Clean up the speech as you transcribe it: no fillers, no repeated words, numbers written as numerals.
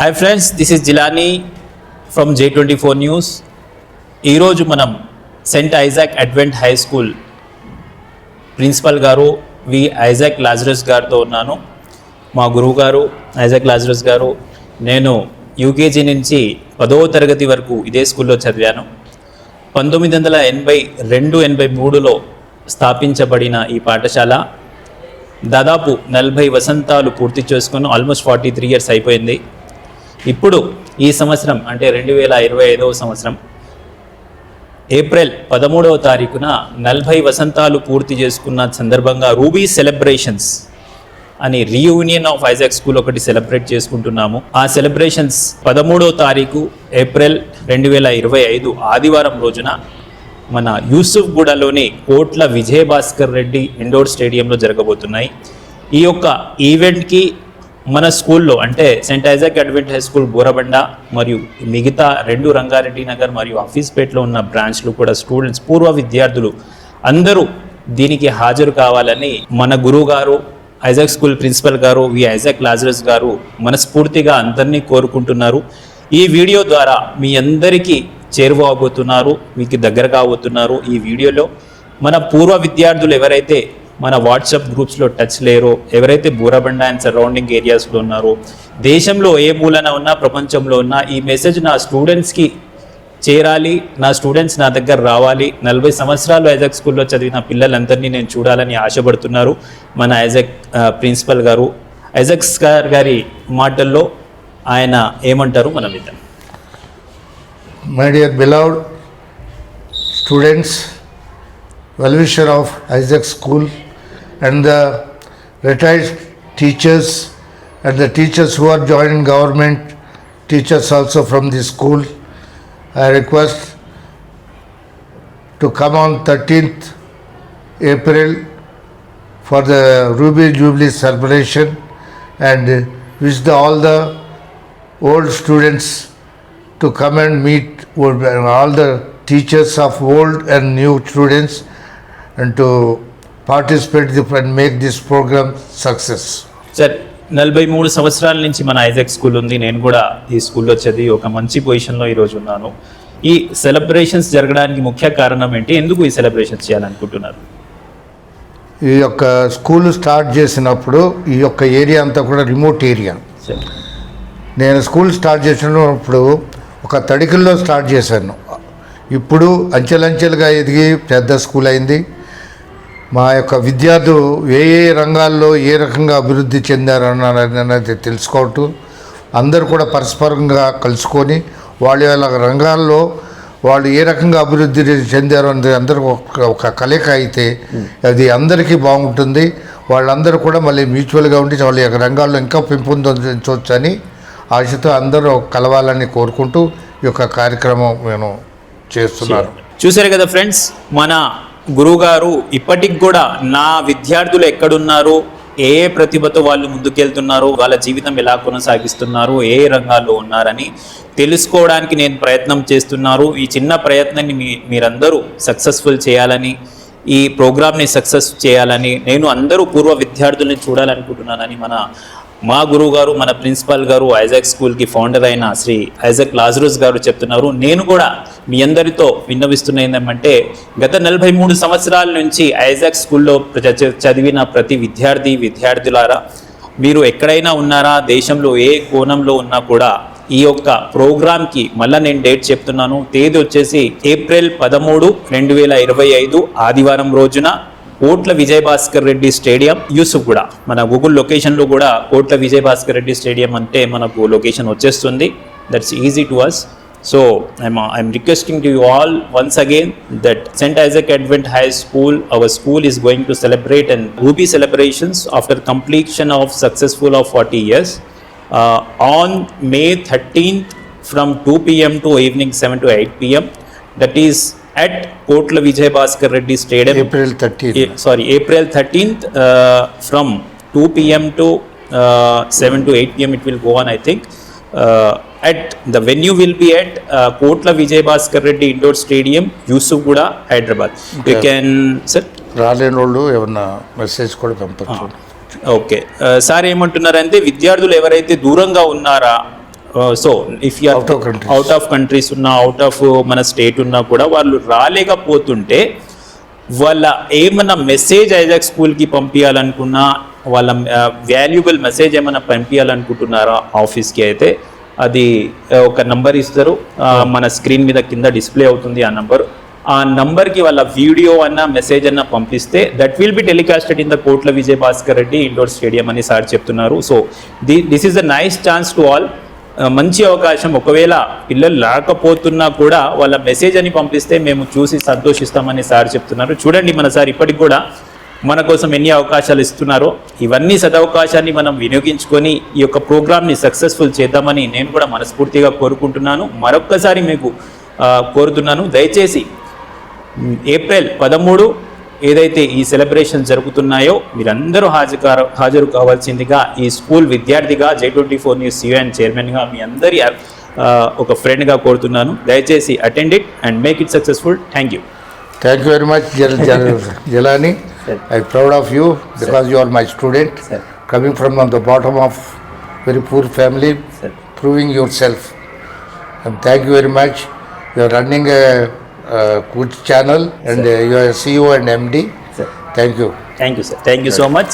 Hi friends, this is Jilani from J24 news. ఈరోజు మనం saint Isaac advent high school principal గారు V Isaac Lazarus గారితో ఉన్నాను. మా గురువు గారు ఐజాక్ లాజరస్ గారు. నేను యూకేజీ నుంచి 10వ తరగతి వరకు ఇదే స్కూల్లో చదివాను. 1982-83లో స్థాపించబడిన ఈ పాఠశాల దాదాపు 40 వసంతాలు పూర్తి చేసుకుని ఆల్మోస్ట్ 43 ఇయర్స్ అయిపోయింది. ఇప్పుడు ఈ సంవత్సరం అంటే 2025వ సంవత్సరం ఏప్రిల్ 13వ తారీఖున 40 వసంతాలు పూర్తి చేసుకున్న సందర్భంగా రూబీ సెలబ్రేషన్స్ అని రీయూనియన్ ఆఫ్ ఐజాక్ స్కూల్ ఒకటి సెలబ్రేట్ చేసుకుంటున్నాము. ఆ సెలబ్రేషన్స్ 13వ తారీఖు ఏప్రిల్ 2025 ఆదివారం రోజున మన యూసుఫ్గూడలోని కోట్ల విజయభాస్కర్ రెడ్డి ఇండోర్ స్టేడియంలో జరగబోతున్నాయి. ఈ యొక్క ఈవెంట్కి మన స్కూల్లో అంటే saint Isaac advent high school Borabanda మరియు మిగతా 2 రంగారెడ్డి నగర్ మరియు హఫీజ్పేట్లో ఉన్న బ్రాంచ్లు కూడా స్టూడెంట్స్ పూర్వ విద్యార్థులు అందరూ దీనికి హాజరు కావాలని మన గురువు గారు ఐజాక్ స్కూల్ ప్రిన్సిపల్ గారు వి ఐజాక్ లాజరస్ గారు మనస్ఫూర్తిగా అందరినీ కోరుకుంటున్నారు. ఈ వీడియో ద్వారా మీ అందరికీ చేరువబోతున్నారు, మీకు దగ్గర కాబోతున్నారు. ఈ వీడియోలో మన పూర్వ విద్యార్థులు ఎవరైతే మన వాట్సాప్ గ్రూప్స్లో టచ్ లేరో, ఎవరైతే బూరబండ అండ్ సరౌండింగ్ ఏరియాస్లో ఉన్నారో, దేశంలో ఏ మూలన ఉన్నా ప్రపంచంలో ఉన్నా ఈ మెసేజ్ నా స్టూడెంట్స్కి చేరాలి, నా స్టూడెంట్స్ నా దగ్గర రావాలి. 40 సంవత్సరాలు ఐజాక్ స్కూల్లో చదివిన పిల్లలందరినీ నేను చూడాలని ఆశపడుతున్నారు మన ఐజాక్ ప్రిన్సిపల్ గారు. ఐజాక్ గారి మాటల్లో ఆయన ఏమంటారు మనం విద్దాం. My dear beloved students, well-wisher of Isaac School and the retired teachers and the teachers who are joining government, teachers also from the school, I request to come on 13th April for the Ruby Jubilee celebration and wish all the old students to come and meet all the teachers of old and new students and to participate and make this program success. Sir, 43 సంవత్సరాల నుంచి మన Isaac school ఉంది. నేను కూడా ఈ స్కూల్లో చదివి ఒక మంచి పొజిషన్లో ఈరోజు ఉన్నాను. ఈ సెలబ్రేషన్స్ జరగడానికి ముఖ్య కారణం ఏంటి? ఎందుకు ఈ సెలబ్రేషన్స్ చేయాలనుకుంటున్నారు? ఈ యొక్క స్కూల్ స్టార్ట్ చేసినప్పుడు ఈ యొక్క ఏరియా అంతా కూడా రిమోట్ ఏరియా. నేను స్కూల్ స్టార్ట్ చేసినప్పుడు ఒక తడికల్లో స్టార్ట్ చేశాను. ఇప్పుడు అంచెలంచెలుగా ఎదిగి పెద్ద స్కూల్ అయింది. మా యొక్క విద్యార్థులు ఏ రంగాల్లో ఏ రకంగా అభివృద్ధి చెందారన్నది తెలుసుకోవటం, అందరూ కూడా పరస్పరంగా కలుసుకొని వాళ్ళ రంగాల్లో వాళ్ళు ఏ రకంగా అభివృద్ధి చెందారో అనేది అందరూ ఒక కలయిక అయితే అది అందరికీ బాగుంటుంది. వాళ్ళందరూ కూడా మళ్ళీ మ్యూచువల్గా ఉండి వాళ్ళ యొక్క రంగాల్లో ఇంకా పెంపొందించవచ్చు అని ఆశతో అందరూ కలవాలని కోరుకుంటూ ఈ యొక్క కార్యక్రమం నేను చేస్తున్నాను. చూసారు కదా ఫ్రెండ్స్, మన గురువుగారు ఇప్పటికి కూడా నా విద్యార్థులు ఎక్కడున్నారు, ఏ ప్రతిభతో వాళ్ళు ముందుకెళ్తున్నారు, వాళ్ళ జీవితం ఎలా కొనసాగిస్తున్నారు, ఏ రంగాల్లో ఉన్నారని తెలుసుకోవడానికి నేను ప్రయత్నం చేస్తున్నారు. ఈ చిన్న ప్రయత్నాన్ని మీరందరూ సక్సెస్ఫుల్ చేయాలని, ఈ ప్రోగ్రామ్ని సక్సెస్ చేయాలని, నేను అందరూ పూర్వ విద్యార్థుల్ని చూడాలనుకుంటున్నానని మా గురువు గారు మన ప్రిన్సిపాల్ గారు ఐజాక్ స్కూల్కి ఫౌండర్ అయిన శ్రీ ఐజాక్ లాజరస్ గారు చెప్తున్నారు. నేను కూడా మీ అందరితో విన్నవిస్తున్న ఏంటంటే గత 43 సంవత్సరాల నుంచి ఐజాక్ స్కూల్లో చదివిన ప్రతి విద్యార్థులారా, మీరు ఎక్కడైనా ఉన్నారా, దేశంలో ఏ కోణంలో ఉన్నా కూడా ఈ యొక్క ప్రోగ్రామ్కి మళ్ళీ నేను డేట్ చెప్తున్నాను. తేదీ వచ్చేసి ఏప్రిల్ 13, 2025 ఆదివారం రోజున కోట్ల విజయభాస్కర్ రెడ్డి స్టేడియం యూసుఫ్గూడ. మన గూగుల్ లొకేషన్లో కూడా కోట్ల విజయభాస్కర్ రెడ్డి స్టేడియం అంటే మనకు లొకేషన్ వచ్చేస్తుంది. That's easy to us. So I'm requesting to you all once again that saint Isaac advent high school, our school is going to celebrate and ruby celebrations after completion of successful of 40 years on May 13th from 2 p.m. to evening 7 to 8 p.m. That is at Kotla Vijay Bhaskar Reddy Stadium. April 13th from 2 p.m. to 7 to 8 p.m. it will go on, I think. At the venue will be at Kotla Vijay Bhaskar Reddy Indoor Stadium, Yusufgooda, Hyderabad. Okay. You can, sir. రాలేనోళ్ళు ఏమన్నా message కూడా పంపచ్చు. Okay sir, ఏమంటున్నారంటే విద్యార్థులు ఎవరైతే దూరంగా ఉన్నారా so if you Out of countries. Out of countries ఉన్నా, out of మన స్టేట్ ఉన్నా కూడా వాళ్ళు రాలేకపోతుంటే వాళ్ళ ఏమన్నా మెసేజ్ ఐజాక్ స్కూల్కి పంపించాలనుకున్నా, వాళ్ళ వాల్యుబుల్ మెసేజ్ ఏమైనా పంపించాలనుకుంటున్నారా ఆఫీస్కి అయితే అది ఒక నంబర్ ఇస్తారు, మన స్క్రీన్ మీద కింద డిస్ప్లే అవుతుంది ఆ నంబర్. ఆ నంబర్కి వాళ్ళ వీడియో అన్న మెసేజ్ అన్న పంపిస్తే that will be telecasted in the కోట్ల విజయ్ భాస్కర్ రెడ్డి ఇండోర్ స్టేడియం అని సార్ చెప్తున్నారు. So this is a nice chance to all. మంచి అవకాశం. ఒకవేళ పిల్లలు రాకపోతున్నా కూడా వాళ్ళ మెసేజ్ అని పంపిస్తే మేము చూసి సంతోషిస్తామని సార్ చెప్తున్నారు. చూడండి మన సార్ ఇప్పటికి కూడా మన కోసం ఎన్ని అవకాశాలు ఇస్తున్నారో, ఇవన్నీ సదవకాశాన్ని మనం వినియోగించుకొని ఈ యొక్క ప్రోగ్రామ్ని సక్సెస్ఫుల్ చేద్దామని నేను కూడా మనస్ఫూర్తిగా కోరుకుంటున్నాను. మరొక్కసారి మీకు కోరుతున్నాను, దయచేసి ఏప్రిల్ 13 ఏదైతే ఈ సెలబ్రేషన్ జరుగుతున్నాయో మీరందరూ హాజరు కావాల్సిందిగా ఈ స్కూల్ విద్యార్థిగా J24 న్యూస్ CEO అండ్ చైర్మన్గా మీ అందరి ఒక ఫ్రెండ్గా కోరుతున్నాను. దయచేసి attend it and make it successful. Thank you. Thank you very much, Jelani. I'm proud of you because you are my student. Sir. Coming from the bottom of very poor family, Sir. proving yourself. And thank you very much. You are running a good channel and you are CEO and MD. Sir. Thank you. Thank you, sir. Thank you so much.